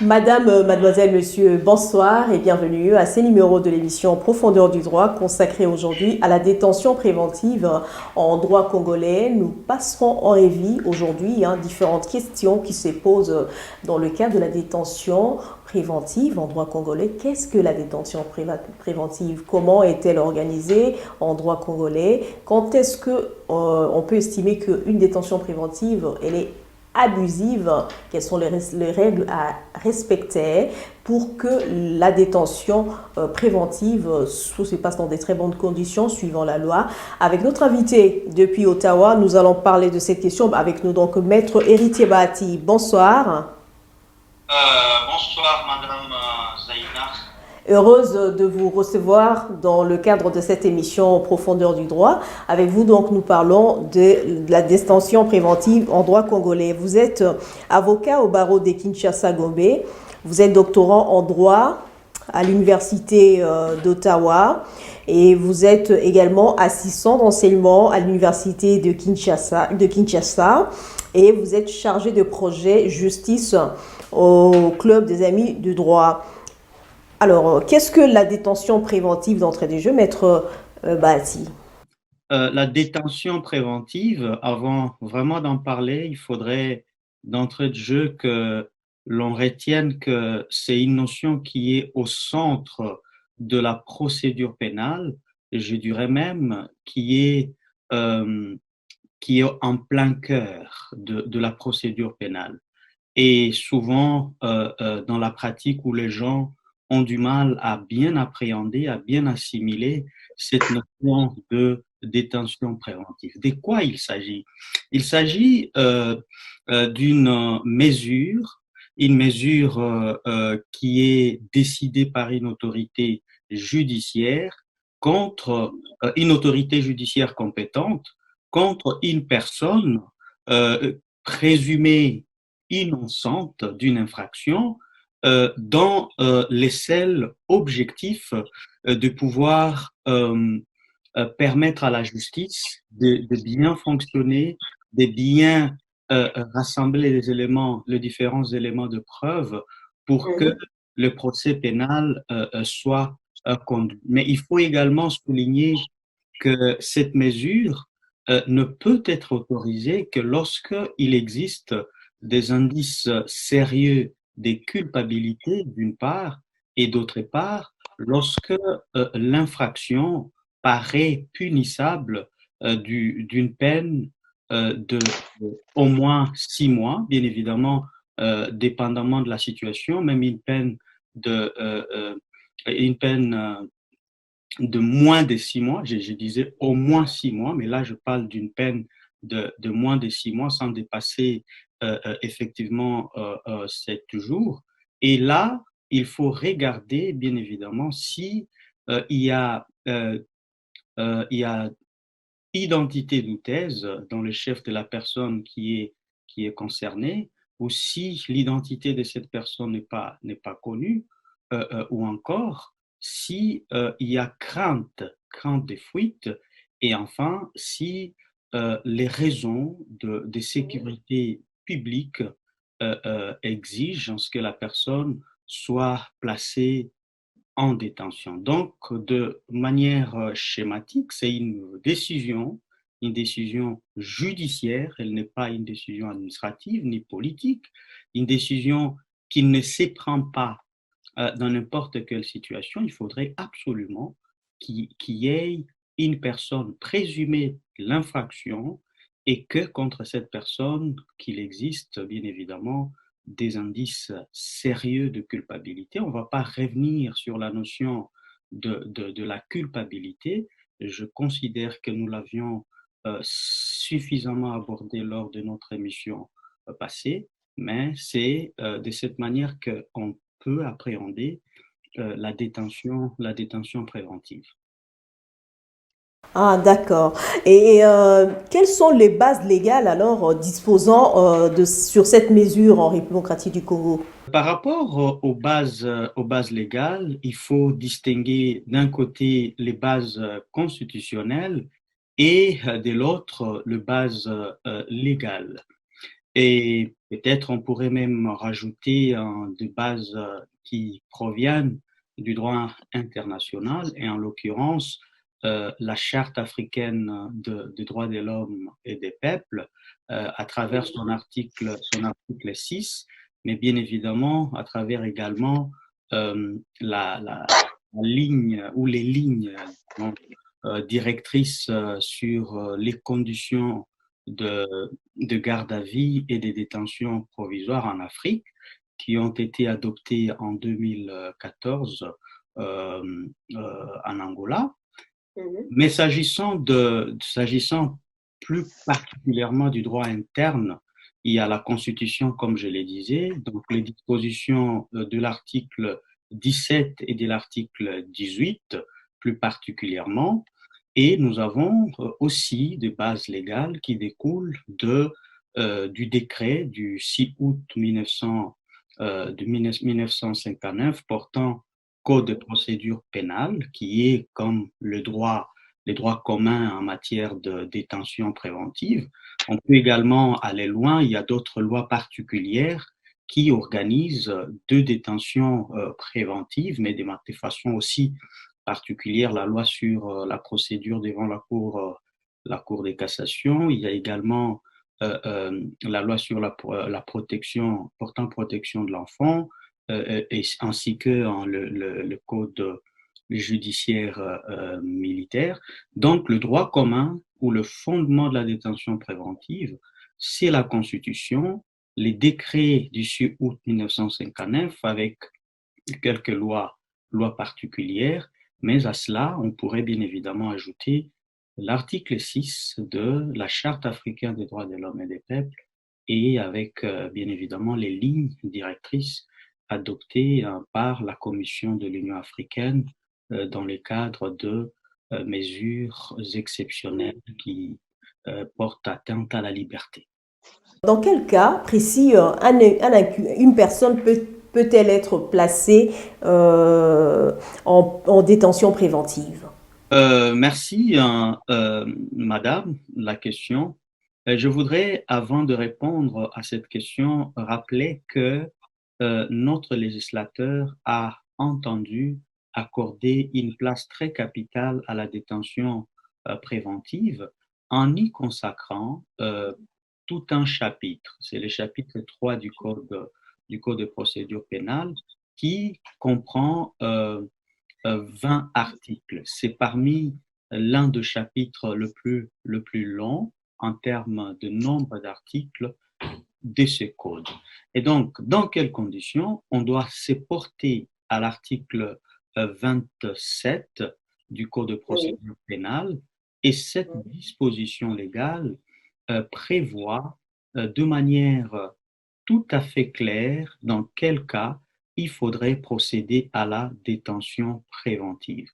Madame, mademoiselle, monsieur, bonsoir et bienvenue à ces numéros de l'émission Profondeur du droit consacrée aujourd'hui à la détention préventive en droit congolais. Nous passerons en revue aujourd'hui différentes questions qui se posent dans le cadre de la détention préventive en droit congolais. Qu'est-ce que la détention préventive? Comment est-elle organisée en droit congolais? Quand est-ce que on peut estimer qu'une détention préventive elle est abusive, quelles sont les règles à respecter pour que la détention préventive se passe dans des très bonnes conditions suivant la loi. Avec notre invité depuis Ottawa, nous allons parler de cette question avec nous donc Maître Héritier Bahati. Bonsoir. Bonsoir, Madame Zaina. Heureuse de vous recevoir dans le cadre de cette émission Profondeur du droit. Avec vous, donc, nous parlons de la détention préventive en droit congolais. Vous êtes avocat au barreau de Kinshasa-Gombe. Vous êtes doctorant en droit à l'université d'Ottawa et vous êtes également assistant d'enseignement à l'université de Kinshasa et vous êtes chargé de projet justice au club des amis du droit. Alors, qu'est-ce que la détention préventive d'entrée de jeu, maître Bahati? La détention préventive, avant vraiment d'en parler, il faudrait d'entrée de jeu que l'on retienne que c'est une notion qui est au centre de la procédure pénale, et je dirais même euh, qui est en plein cœur de la procédure pénale. Et souvent, dans la pratique où les gens ont du mal à bien appréhender, à bien assimiler cette notion de détention préventive. De quoi il s'agit? Il s'agit d'une mesure, une mesure qui est décidée par une autorité judiciaire contre une autorité judiciaire compétente contre une personne présumée innocente d'une infraction dans les seuls objectifs de pouvoir permettre à la justice de bien fonctionner, de bien rassembler les éléments, les différents éléments de preuve pour que le procès pénal soit conduit. Mais il faut également souligner que cette mesure ne peut être autorisée que lorsqu'il existe des indices sérieux des culpabilités d'une part et d'autre part lorsque l'infraction paraît punissable d'une peine de au moins 6 mois, bien évidemment, dépendamment de la situation, même une peine de moins de 6 mois, je disais au moins 6 mois, mais là je parle d'une peine de moins de 6 mois sans dépasser effectivement 7 jours. Et là, il faut regarder bien évidemment si il y a identité douteuse dans le chef de la personne qui est concernée, ou si l'identité de cette personne n'est pas connue, ou encore si il y a crainte de fuite, et enfin si les raisons de sécurité publique exigent ce que la personne soit placée en détention. Donc, de manière schématique, c'est une décision judiciaire, elle n'est pas une décision administrative ni politique, une décision qui ne s'éprend pas dans n'importe quelle situation. Il faudrait absolument qu'il y ait une personne présumée de l'infraction et que contre cette personne, qu'il existe bien évidemment des indices sérieux de culpabilité. On ne va pas revenir sur la notion de la culpabilité. Je considère que nous l'avions suffisamment abordé lors de notre émission passée, mais c'est de cette manière qu'on peut appréhender la détention préventive. Ah, d'accord. Et quelles sont les bases légales alors disposant sur cette mesure en République démocratique du Congo? Par rapport aux bases légales, il faut distinguer d'un côté les bases constitutionnelles et de l'autre les bases légales. Et Peut-être on pourrait même rajouter des bases qui proviennent du droit international et en l'occurrence la Charte africaine des droits de l'homme et des peuples à travers son article 6, mais bien évidemment à travers également la ligne ou les lignes donc, directrices sur les conditions de, de garde à vue et de détention provisoire en Afrique qui ont été adoptées en 2014 en Angola. Mais s'agissant plus particulièrement du droit interne, il y a la Constitution, comme je le disais, donc les dispositions de l'article 17 et de l'article 18, plus particulièrement, et nous avons aussi des bases légales qui découlent du décret du 6 août 1959 portant Code de procédure pénale, qui est comme les droits communs en matière de détention préventive. On peut également aller loin, il y a d'autres lois particulières qui organisent deux détentions préventives, mais de façon aussi particulière, la loi sur la procédure devant la cour des cassations. Il y a également la loi sur la protection, portant protection de l'enfant, ainsi que le code judiciaire militaire. Donc, le droit commun ou le fondement de la détention préventive, c'est la Constitution, les décrets du 6 août 1959 avec quelques lois particulières, mais à cela, on pourrait bien évidemment ajouter l'article 6 de la Charte africaine des droits de l'homme et des peuples et avec bien évidemment les lignes directrices adoptées par la Commission de l'Union africaine dans le cadre de mesures exceptionnelles qui portent atteinte à la liberté. Dans quel cas précis une personne peut-elle être placée en détention préventive? Merci, Madame, la question. Je voudrais, avant de répondre à cette question, rappeler que notre législateur a entendu accorder une place très capitale à la détention préventive en y consacrant tout un chapitre. C'est le chapitre 3 du Code de procédure pénale qui comprend 20 articles. C'est parmi l'un des chapitres le plus long en termes de nombre d'articles de ce code. Et donc, dans quelles conditions on doit se porter à l'article 27 du Code de procédure pénale et cette disposition légale prévoit de manière tout à fait claire dans quel cas il faudrait procéder à la détention préventive.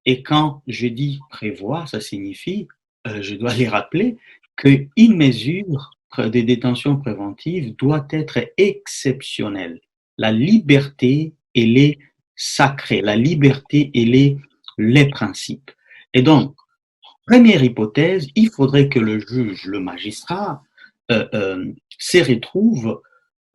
Et quand je dis prévoir, ça signifie, je dois les rappeler, qu'une mesure de détention préventive doit être exceptionnelle. La liberté, elle est sacrée. La liberté, elle est les principes. Et donc, première hypothèse, il faudrait que le juge, le magistrat, se retrouve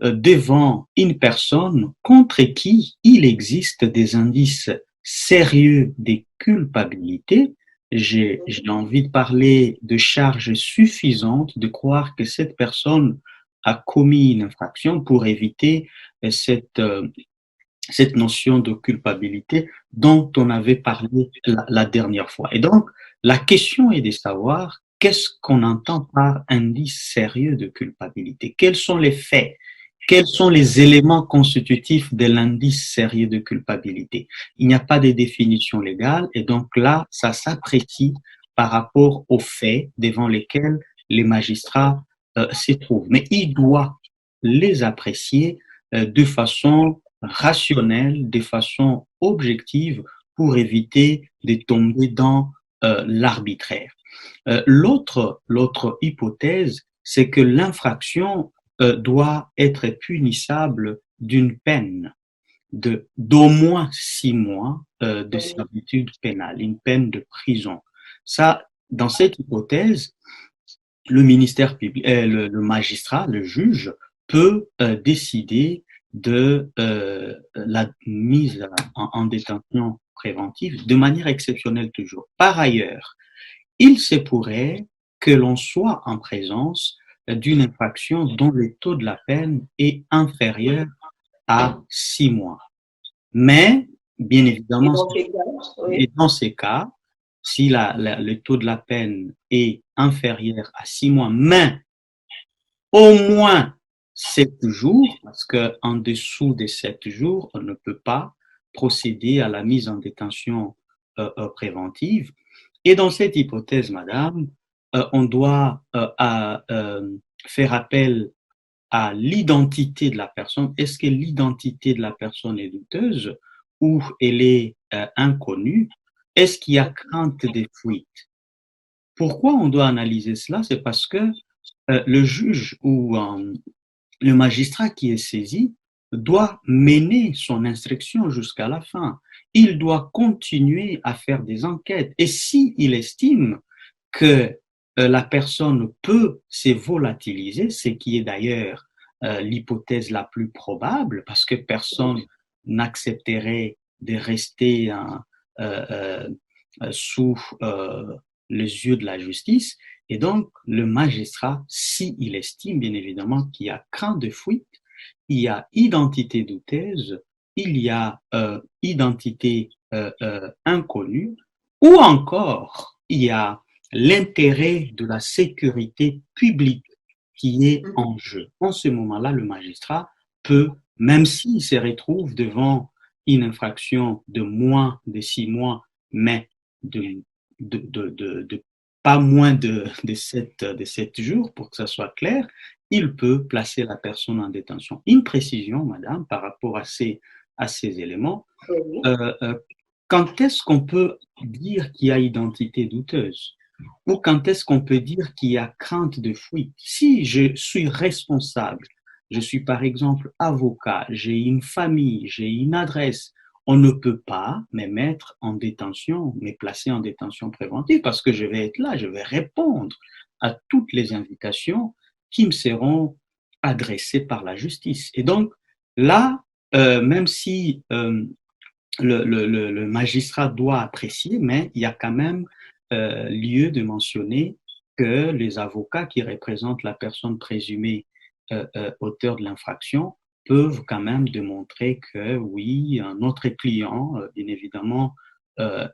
devant une personne contre qui il existe des indices sérieux de culpabilité. J'ai envie de parler de charges suffisantes de croire que cette personne a commis une infraction pour éviter cette notion de culpabilité dont on avait parlé la dernière fois. Et donc, la question est de savoir qu'est-ce qu'on entend par indice sérieux de culpabilité? Quels sont les faits? Quels sont les éléments constitutifs de l'indice sérieux de culpabilité? Il n'y a pas de définition légale et donc là, ça s'apprécie par rapport aux faits devant lesquels les magistrats se trouvent. Mais il doit les apprécier de façon rationnelle, de façon objective pour éviter de tomber dans l'arbitraire. L'autre hypothèse, c'est que l'infraction doit être punissable d'une peine d'au moins 6 mois de servitude pénale, une peine de prison. Ça, dans cette hypothèse, le magistrat, le juge, peut décider de la mise en détention préventive de manière exceptionnelle toujours. Par ailleurs, il se pourrait que l'on soit en présence d'une infraction dont le taux de la peine est inférieur à 6 mois. Mais, bien Et évidemment, dans ces cas, et oui. dans ces cas, si le taux de la peine est inférieur à 6 mois, mais au moins 7 jours, parce que en dessous de 7 jours, on ne peut pas procéder à la mise en détention préventive. Et dans cette hypothèse, madame, on doit faire appel à l'identité de la personne. Est-ce que l'identité de la personne est douteuse ou elle est inconnue? Est-ce qu'il y a crainte des fuites? Pourquoi on doit analyser cela? C'est parce que le juge ou le magistrat qui est saisi doit mener son instruction jusqu'à la fin. Il doit continuer à faire des enquêtes. Et s'il estime que la personne peut se volatiliser, ce qui est d'ailleurs l'hypothèse la plus probable, parce que personne n'accepterait de rester sous les yeux de la justice. Et donc, le magistrat, s'il estime bien évidemment qu'il y a crainte de fuite, il y a identité douteuse, il y a identité inconnue, ou encore il y a l'intérêt de la sécurité publique qui est en jeu. En ce moment-là, le magistrat peut, même s'il se retrouve devant une infraction de moins de 6 mois, mais de, de pas moins de 7 jours, pour que ça soit clair, il peut placer la personne en détention. Une précision, madame, par rapport à ces éléments. Oui. Quand est-ce qu'on peut dire qu'il y a identité douteuse? Ou quand est-ce qu'on peut dire qu'il y a crainte de fuite? Si je suis responsable, je suis par exemple avocat, j'ai une famille, j'ai une adresse, on ne peut pas me mettre en détention, me placer en détention préventive parce que je vais être là, je vais répondre à toutes les invitations qui me seront adressées par la justice. Et donc là, même si le magistrat doit apprécier, mais il y a quand même lieu de mentionner que les avocats qui représentent la personne présumée auteur de l'infraction peuvent quand même démontrer que oui, notre client, bien évidemment,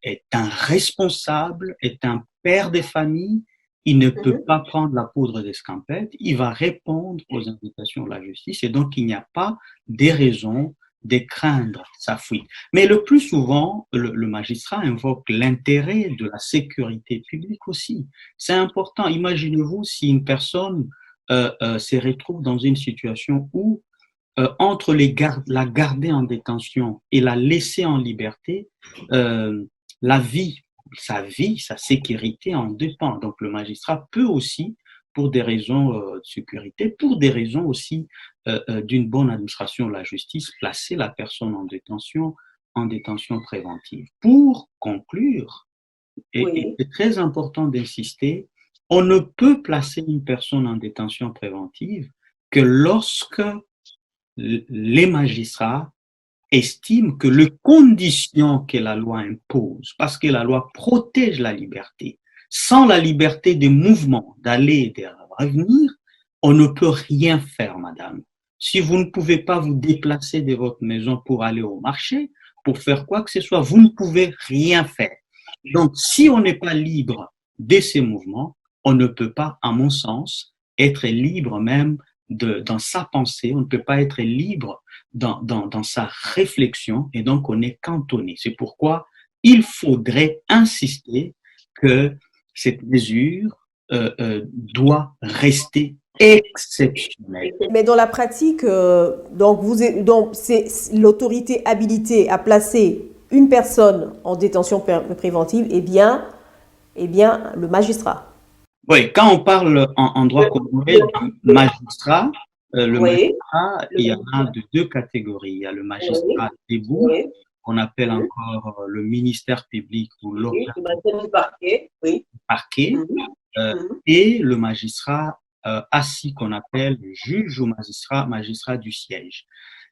est un responsable, est un père de famille, il ne peut pas prendre la poudre d'escampette, il va répondre aux invitations de la justice et donc il n'y a pas des raisons de craindre sa fuite. Mais le plus souvent, le magistrat invoque l'intérêt de la sécurité publique aussi. C'est important. Imaginez-vous si une personne se retrouve dans une situation où entre la garder en détention et la laisser en liberté, la vie, sa sécurité en dépend. Donc le magistrat peut aussi, pour des raisons de sécurité, pour des raisons aussi d'une bonne administration de la justice, placer la personne en détention préventive. Pour conclure, et Oui. c'est très important d'insister, on ne peut placer une personne en détention préventive que lorsque les magistrats estiment que les conditions que la loi impose, parce que la loi protège la liberté, sans la liberté de mouvement, d'aller et de revenir, on ne peut rien faire, madame. Si vous ne pouvez pas vous déplacer de votre maison pour aller au marché, pour faire quoi que ce soit, vous ne pouvez rien faire. Donc, si on n'est pas libre de ces mouvements, on ne peut pas, à mon sens, être libre même dans sa pensée, on ne peut pas être libre dans sa réflexion et donc on est cantonné. C'est pourquoi il faudrait insister que cette mesure doit rester exceptionnelle. Mais dans la pratique, donc c'est l'autorité habilitée à placer une personne en détention préventive, eh bien, le magistrat. Oui, quand on parle en droit congolais du magistrat, le Oui, magistrat, il y en a de deux catégories. Il y a le oui, magistrat debout, oui, qu'on appelle encore le ministère public ou oui, l'organe le maintien du parquet, oui. parquet, Mhm, mhm. et le magistrat assis qu'on appelle juge ou magistrat du siège.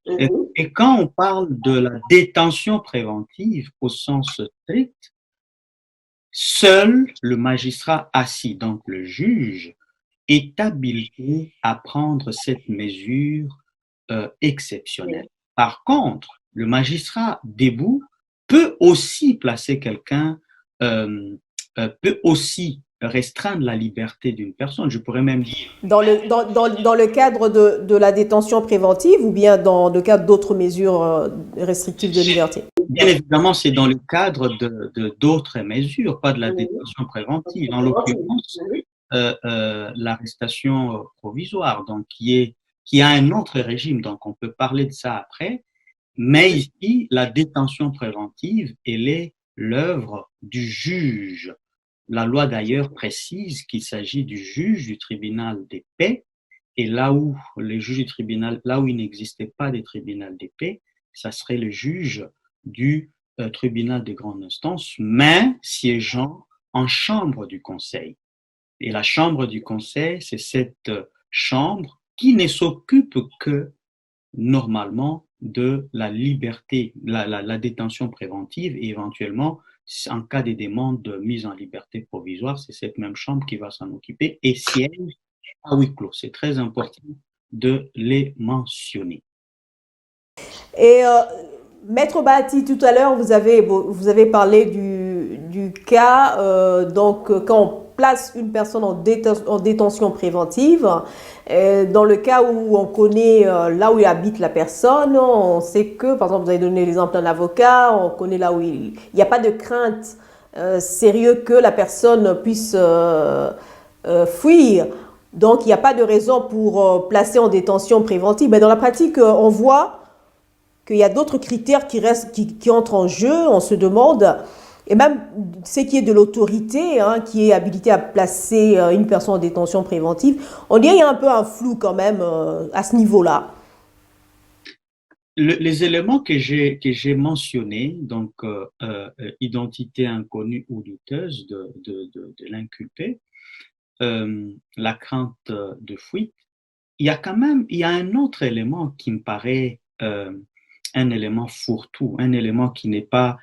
Mhm. Et quand on parle de la détention préventive au sens strict, seul le magistrat assis, donc le juge, est habilité à prendre cette mesure exceptionnelle. Par contre, le magistrat debout peut aussi placer quelqu'un, peut aussi restreindre la liberté d'une personne. Je pourrais même dire. Dans le cadre de la détention préventive ou bien dans le cadre d'autres mesures restrictives de liberté? Bien évidemment, c'est dans le cadre d'autres mesures, pas de la détention préventive. En l'occurrence, l'arrestation provisoire, donc qui a un autre régime, donc on peut parler de ça après. Mais ici, la détention préventive, elle est l'œuvre du juge. La loi d'ailleurs précise qu'il s'agit du juge du tribunal des paix, et là où les juges du tribunal, là où il n'existait pas de tribunal des paix, ça serait le juge du tribunal de grande instance, mais siégeant en chambre du conseil. Et la chambre du conseil, c'est cette chambre qui ne s'occupe que normalement de la liberté, la détention préventive et éventuellement, en cas de demande de mise en liberté provisoire, c'est cette même chambre qui va s'en occuper et siège à huis clos. C'est très important de les mentionner. Et Maître Bahati, tout à l'heure, vous avez parlé du cas, quand on place une personne en détention préventive, dans le cas où on connaît là où habite la personne, on sait que, par exemple, vous avez donné l'exemple d'un avocat, on connaît là où il n'y a pas de crainte sérieuse que la personne puisse fuir. Donc, il n'y a pas de raison pour placer en détention préventive. Mais dans la pratique, on voit qu'il y a d'autres critères qui entrent en jeu, on se demande, et même ce qui est de l'autorité, hein, qui est habilité à placer une personne en détention préventive, on dirait qu'il y a un peu un flou quand même à ce niveau-là. Les éléments que j'ai mentionnés, donc identité inconnue ou douteuse de l'inculpé, la crainte de fuite, il y a un autre élément qui me paraît un élément fourre-tout, un élément qui n'est pas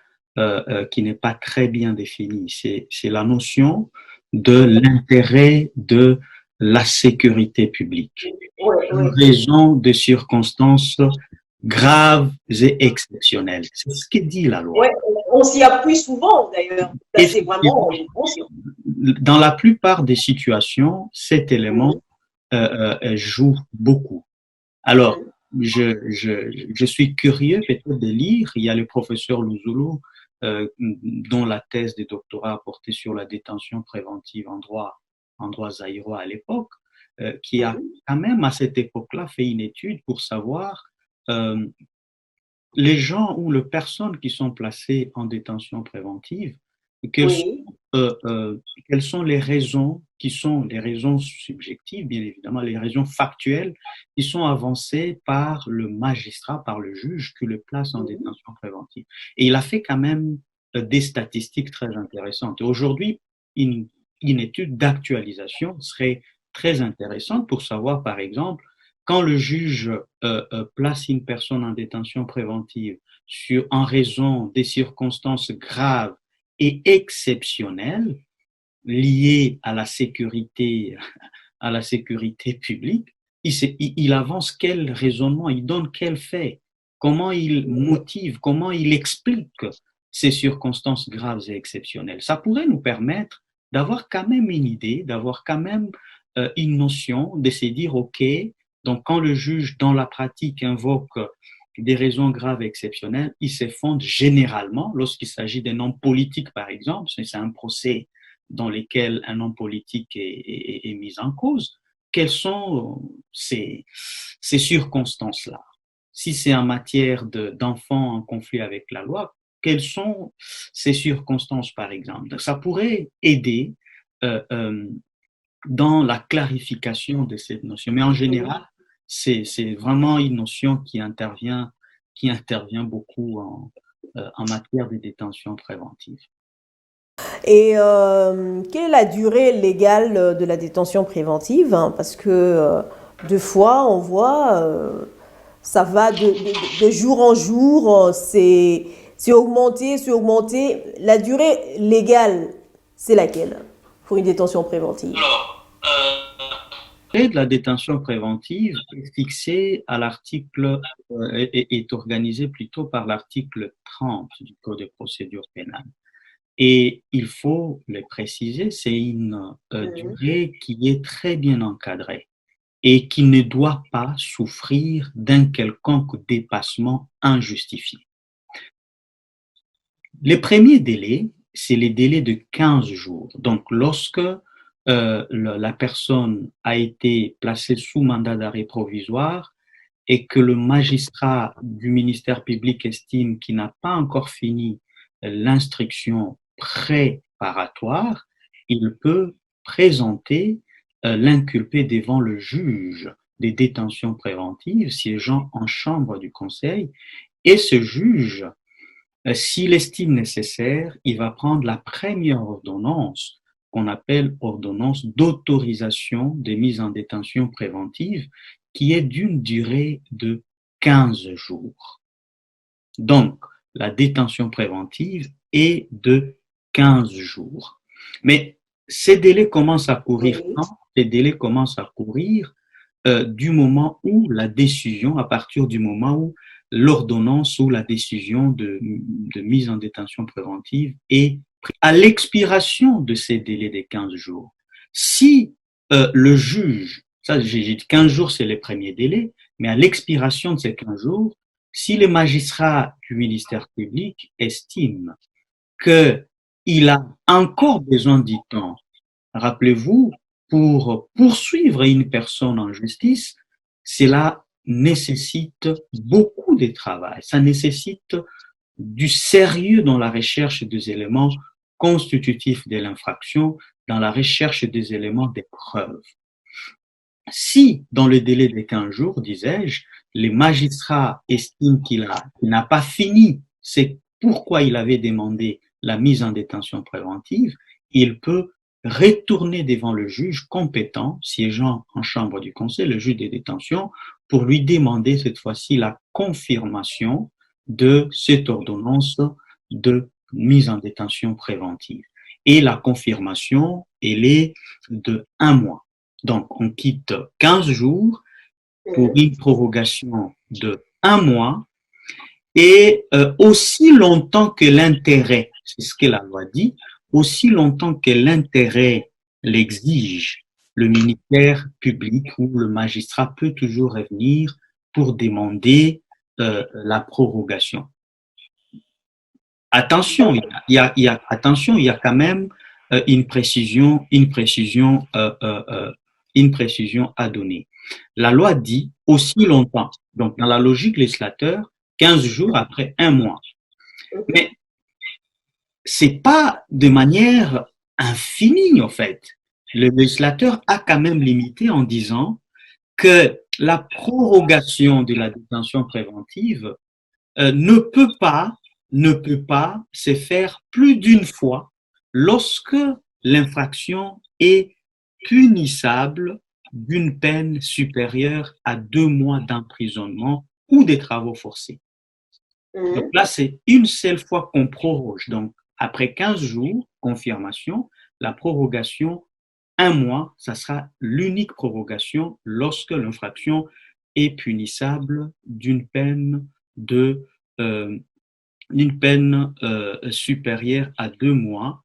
très bien défini. C'est la notion de l'intérêt de la sécurité publique. En raison de circonstances graves et exceptionnelles. C'est ce que dit la loi. Ouais, on s'y appuie souvent d'ailleurs. C'est vraiment dans la plupart des situations, cet élément joue beaucoup. Alors, je suis curieux peut-être de lire. Il y a le professeur Louzoulou, dont la thèse de doctorat a porté sur la détention préventive en droit zaïrois à l'époque, qui a quand même à cette époque-là fait une étude pour savoir les gens ou les personnes qui sont placées en détention préventive, quelles, sont, quelles sont les raisons qui sont les raisons subjectives, bien évidemment, les raisons factuelles qui sont avancées par le magistrat, par le juge qui le place en détention préventive. Et il a fait quand même des statistiques très intéressantes. Aujourd'hui, une étude d'actualisation serait très intéressante pour savoir, par exemple, quand le juge place une personne en détention préventive en raison des circonstances graves et exceptionnelles liées à la sécurité publique, il avance quel raisonnement, il donne quel fait, comment il motive, comment il explique ces circonstances graves et exceptionnelles. Ça pourrait nous permettre d'avoir quand même une idée, d'avoir quand même une notion, de se dire, OK, donc quand le juge, dans la pratique, invoque des raisons graves et exceptionnelles, il se fonde généralement, lorsqu'il s'agit d'un homme politique, par exemple, c'est un procès dans lequel un homme politique est mis en cause, quelles sont ces circonstances-là? Si c'est en matière d'enfants en conflit avec la loi, quelles sont ces circonstances, par exemple? Donc, ça pourrait aider dans la clarification de cette notion. Mais en général, c'est vraiment une notion qui intervient beaucoup en matière de détention préventive. Et quelle est la durée légale de la détention préventive, hein? Parce que deux fois, on voit, ça va de jour en jour, c'est augmenté, c'est augmenté. La durée légale, c'est laquelle pour une détention préventive? Et de la détention préventive est fixée à l'article, est organisée plutôt par l'article 30 du Code de procédure pénale. Et il faut le préciser, c'est une Mhm. durée qui est très bien encadrée et qui ne doit pas souffrir d'un quelconque dépassement injustifié. Les premiers délais, c'est les délais de 15 jours. Donc, lorsque la personne a été placée sous mandat d'arrêt provisoire et que le magistrat du ministère public estime qu'il n'a pas encore fini l'instruction préparatoire, il peut présenter l'inculpé devant le juge des détentions préventives siégeant en chambre du conseil et ce juge, s'il estime nécessaire, il va prendre la première ordonnance qu'on appelle ordonnance d'autorisation de mise en détention préventive qui est d'une durée de 15 jours. Donc, la détention préventive est de 15 jours. Mais ces délais commencent à courir Oui. quand? Ces délais commencent à courir du moment où la décision, à partir du moment où l'ordonnance ou la décision de mise en détention préventive est prise. À l'expiration de ces délais des 15 jours, si le juge, ça j'ai dit 15 jours c'est les premiers délais, mais à l'expiration de ces 15 jours, si les magistrats du ministère public estiment qu'il a encore besoin du temps, rappelez-vous, pour poursuivre une personne en justice, cela nécessite beaucoup de travail. Ça nécessite du sérieux dans la recherche des éléments constitutifs de l'infraction, dans la recherche des éléments des preuves. Si, dans le délai de 15 jours, disais-je, les magistrats estiment qu'il n'a pas fini, c'est pourquoi il avait demandé la mise en détention préventive, il peut retourner devant le juge compétent, siégeant en chambre du conseil, le juge des détentions, pour lui demander cette fois-ci la confirmation de cette ordonnance de mise en détention préventive. Et la confirmation, elle est de 1 mois. Donc, on quitte 15 jours pour une prorogation de 1 mois et aussi longtemps que l'intérêt, c'est ce que la loi dit, aussi longtemps que l'intérêt l'exige, le ministère public ou le magistrat peut toujours revenir pour demander la prorogation. Attention, attention, il y a quand même une précision, une précision à donner. La loi dit aussi longtemps. Donc, dans la logique législateur, 15 jours après 1 mois. Mais c'est pas de manière infinie, en fait. Le législateur a quand même limité en disant que la prorogation de la détention préventive ne peut pas se faire plus d'une fois lorsque l'infraction est punissable d'une peine supérieure à 2 mois d'emprisonnement ou des travaux forcés. Donc là, c'est une seule fois qu'on proroge. Donc, après 15 jours, confirmation, la prorogation, 1 mois, ça sera l'unique prorogation lorsque l'infraction est punissable de euh, d'une peine supérieure à 2 mois,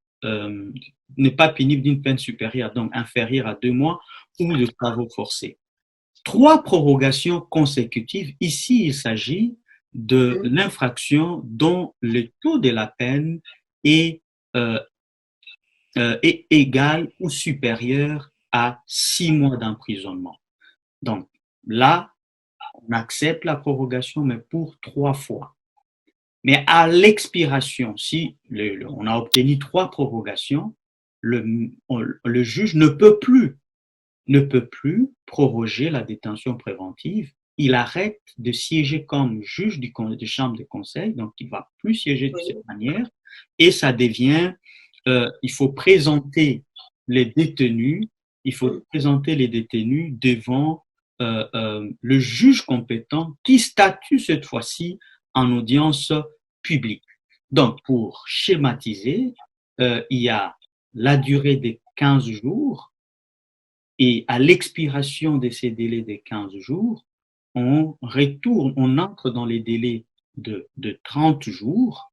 n'est pas pénible d'une peine supérieure, donc inférieure à 2 mois, ou de travaux forcés. 3 prorogations consécutives. Ici, il s'agit de l'infraction dont le taux de la peine est, est égal ou supérieur à 6 mois d'emprisonnement. Donc là, on accepte la prorogation, mais pour 3 fois. Mais à l'expiration, si on a obtenu 3 prorogations, le juge ne peut plus proroger la détention préventive. Il arrête de siéger comme juge de chambre de conseil, donc il ne va plus siéger de cette manière, et ça devient il faut présenter les détenus, il faut présenter les détenus devant le juge compétent qui statue cette fois-ci en audience publique. Donc, pour schématiser, il y a la durée des 15 jours et à l'expiration de ces délais des 15 jours, on retourne, on entre dans les délais de 30 jours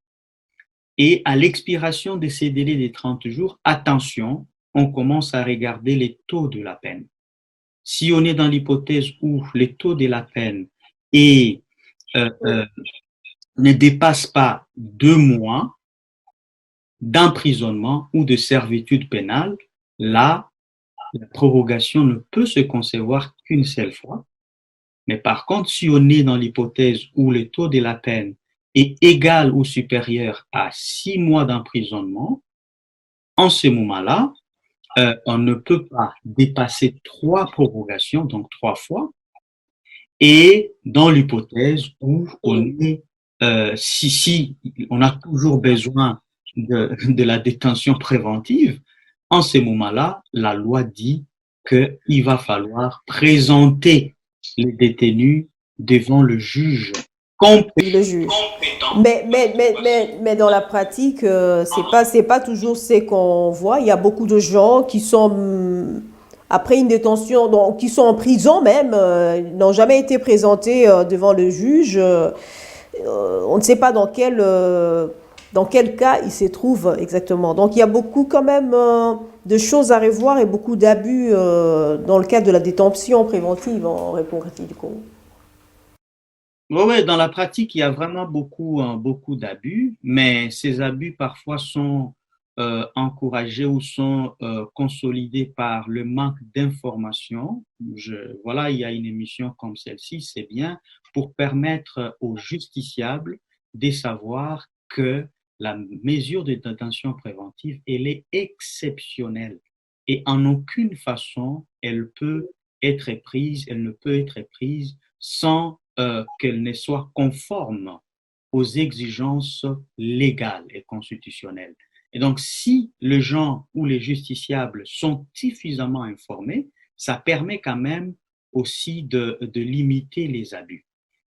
et à l'expiration de ces délais des 30 jours, attention, on commence à regarder les taux de la peine. Si on est dans l'hypothèse où les taux de la peine et, ne dépassent pas 2 mois d'emprisonnement ou de servitude pénale, là, la prorogation ne peut se concevoir qu'une seule fois. Mais par contre, si on est dans l'hypothèse où le taux de la peine est égal ou supérieur à 6 mois d'emprisonnement, en ce moment-là, on ne peut pas dépasser 3 prorogations, donc 3 fois, et dans l'hypothèse où on est, si on a toujours besoin de la détention préventive, en ce moment-là, la loi dit qu'il va falloir présenter les détenus devant le juge Le juge. Mais dans la pratique, c'est pas toujours ce qu'on voit. Il y a beaucoup de gens qui sont, après une détention, donc, qui sont en prison même, n'ont jamais été présentés devant le juge. On ne sait pas dans quel cas ils se trouvent exactement. Donc il y a beaucoup quand même de choses à revoir et beaucoup d'abus dans le cadre de la détention préventive en République du Congo. Oui, dans la pratique, il y a vraiment beaucoup d'abus, mais ces abus parfois sont encouragés ou sont consolidés par le manque d'information. Voilà, il y a une émission comme celle-ci, c'est bien, pour permettre aux justiciables de savoir que la mesure de détention préventive, elle est exceptionnelle et en aucune façon elle peut être prise, elle ne peut être prise sans qu'elle ne soit conforme aux exigences légales et constitutionnelles. Et donc, si les gens ou les justiciables sont suffisamment informés, ça permet quand même aussi de limiter les abus.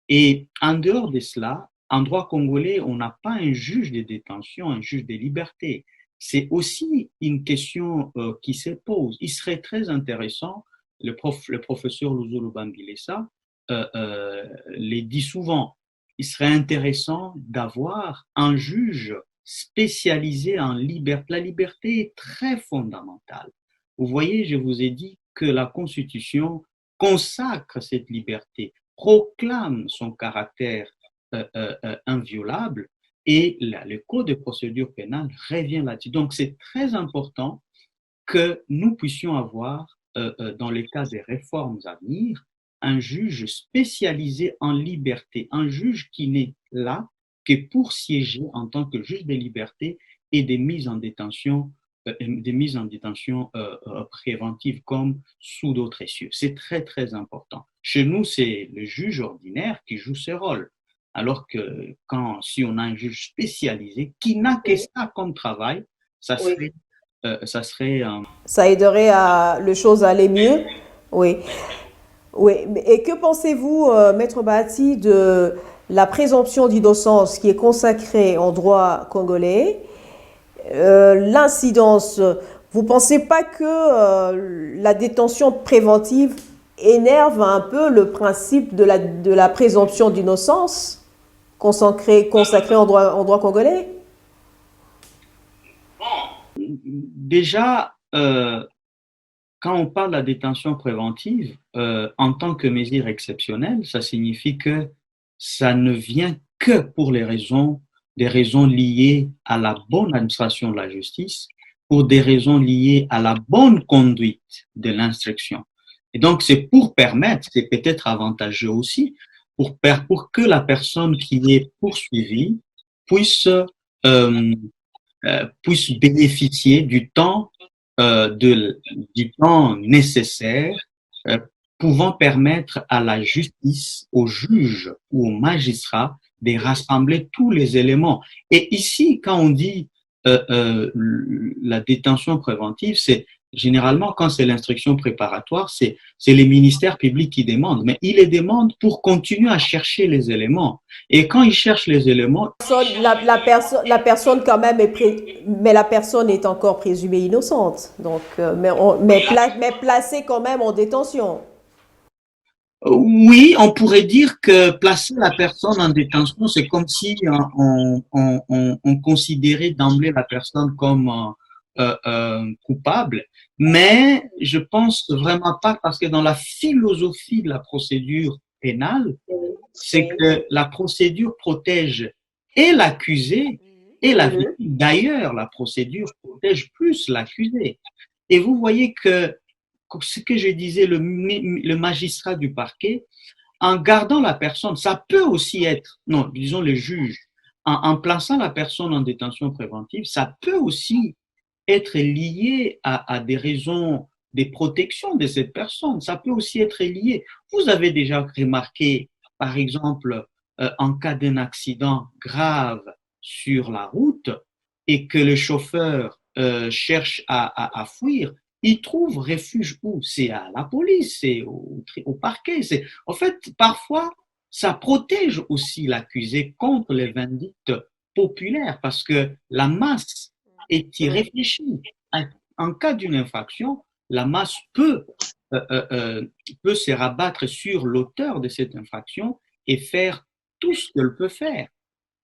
Et en dehors de cela, en droit congolais, on n'a pas un juge de détention, un juge de liberté. C'est aussi une question qui se pose. Il serait très intéressant, le professeur Luzolo Bambilesa les dit souvent, il serait intéressant d'avoir un juge spécialisé en liberté. La liberté est très fondamentale. Vous voyez, je vous ai dit que la Constitution consacre cette liberté, proclame son caractère inviolable et le Code de procédure pénale revient là-dessus. Donc, c'est très important que nous puissions avoir, dans le cas des réformes à venir, un juge spécialisé en liberté, un juge qui n'est là que pour siéger en tant que juge des libertés et des mises en détention, préventives comme sous d'autres cieux. C'est très, très important. Chez nous, c'est le juge ordinaire qui joue ce rôle. Alors que si on a un juge spécialisé qui n'a que ça comme travail, ça serait, Ça aiderait à les choses à aller mieux. Oui. Oui. Et que pensez-vous, Maître Bahati, de la présomption d'innocence qui est consacrée en droit congolais, l'incidence? Vous ne pensez pas que la détention préventive énerve un peu le principe de la présomption d'innocence consacrée en droit congolais? Déjà, quand on parle de la détention préventive, en tant que mesure exceptionnelle, ça signifie que ça ne vient que pour des raisons liées à la bonne administration de la justice, pour des raisons liées à la bonne conduite de l'instruction. Et donc, c'est pour permettre, c'est peut-être avantageux aussi, pour que la personne qui est poursuivie puisse puisse bénéficier du temps nécessaire, pouvant permettre à la justice, au juge ou au magistrat de rassembler tous les éléments. Et ici, quand on dit la détention préventive, c'est généralement quand c'est l'instruction préparatoire, c'est les ministères publics qui demandent, mais ils les demandent pour continuer à chercher les éléments. Et quand ils cherchent les éléments, La personne quand même mais la personne est encore présumée innocente, donc mais placée quand même en détention. oui, on pourrait dire que placer la personne en détention, c'est comme si on considérait d'emblée la personne comme coupable, mais je pense vraiment pas parce que dans la philosophie de la procédure pénale, c'est que la procédure protège et l'accusé et la victime. D'ailleurs, la procédure protège plus l'accusé. Et vous voyez que ce que je disais, le magistrat du parquet, en gardant la personne, ça peut aussi être, non, disons le juge, en plaçant la personne en détention préventive, ça peut aussi être lié à des raisons des protections de cette personne. Ça peut aussi être lié. Vous avez déjà remarqué, par exemple, en cas d'un accident grave sur la route et que le chauffeur cherche à fuir, il trouve refuge où? C'est à la police, c'est au parquet. En fait, parfois, ça protège aussi l'accusé contre les vindictes populaires parce que la masse est irréfléchie. En cas d'une infraction, la masse peut se rabattre sur l'auteur de cette infraction et faire tout ce qu'elle peut faire.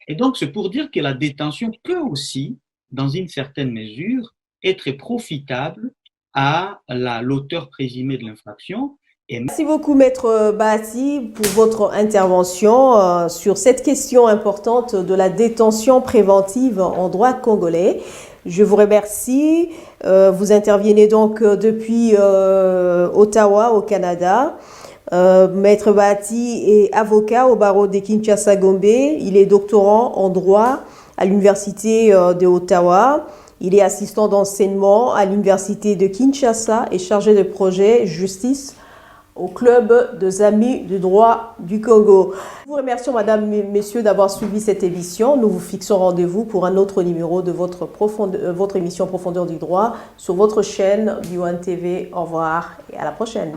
Et donc, c'est pour dire que la détention peut aussi, dans une certaine mesure, être profitable à l'auteur présumé de l'infraction. Merci beaucoup, Maître Bahati, pour votre intervention sur cette question importante de la détention préventive en droit congolais. Je vous remercie. Vous intervenez donc depuis Ottawa, au Canada. Maître Bahati est avocat au barreau de Kinshasa-Gombe. Il est doctorant en droit à l'université de Ottawa. Il est assistant d'enseignement à l'université de Kinshasa et chargé de projet justice au club des Amis du droit du Congo. Nous vous remercions, Madame et Messieurs, d'avoir suivi cette émission. Nous vous fixons rendez-vous pour un autre numéro de votre émission Profondeur du droit sur votre chaîne Yuan TV. Au revoir et à la prochaine.